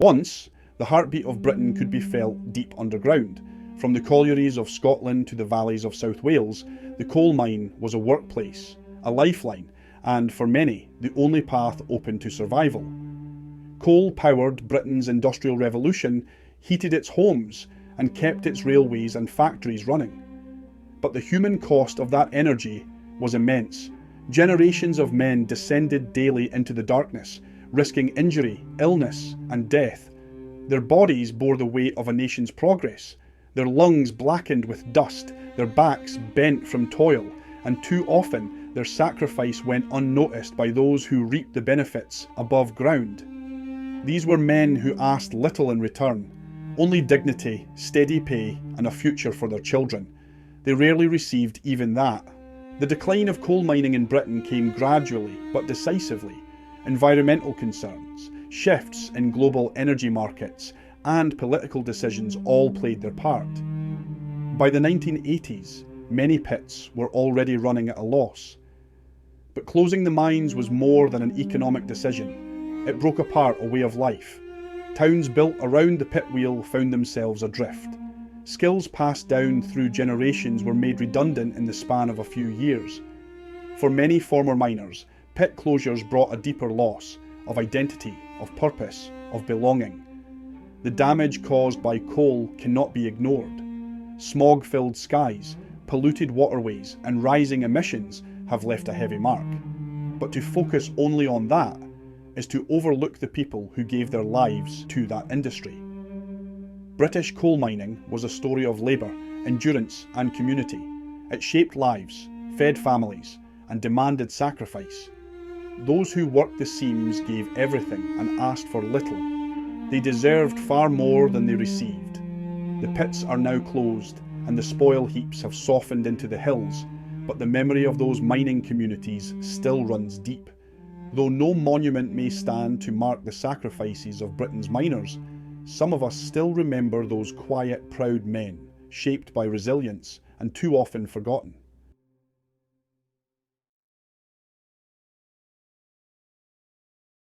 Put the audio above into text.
Once, the heartbeat of Britain could be felt deep underground. From the collieries of Scotland to the valleys of South Wales, the coal mine was a workplace, a lifeline, and for many, the only path open to survival. Coal powered Britain's industrial revolution, heated its homes, and kept its railways and factories running. But the human cost of that energy was immense. Generations of men descended daily into the darkness, risking injury, illness, and death. Their bodies bore the weight of a nation's progress, their lungs blackened with dust, their backs bent from toil, and too often their sacrifice went unnoticed by those who reaped the benefits above ground. These were men who asked little in return, only dignity, steady pay, and a future for their children. They rarely received even that. The decline of coal mining in Britain came gradually but decisively. Environmental concerns, shifts in global energy markets, and political decisions all played their part. By the 1980s, many pits were already running at a loss. But closing the mines was more than an economic decision. It broke apart a way of life. Towns built around the pit wheel found themselves adrift. Skills passed down through generations were made redundant in the span of a few years. For many former miners, pit closures brought a deeper loss of identity, of purpose, of belonging. The damage caused by coal cannot be ignored. Smog-filled skies, polluted waterways, and rising emissions have left a heavy mark. But to focus only on that is to overlook the people who gave their lives to that industry. British coal mining was a story of labour, endurance, and community. It shaped lives, fed families, and demanded sacrifice. Those who worked the seams gave everything and asked for little. They deserved far more than they received. The pits are now closed, and the spoil heaps have softened into the hills, but the memory of those mining communities still runs deep. Though no monument may stand to mark the sacrifices of Britain's miners, some of us still remember those quiet, proud men, shaped by resilience and too often forgotten.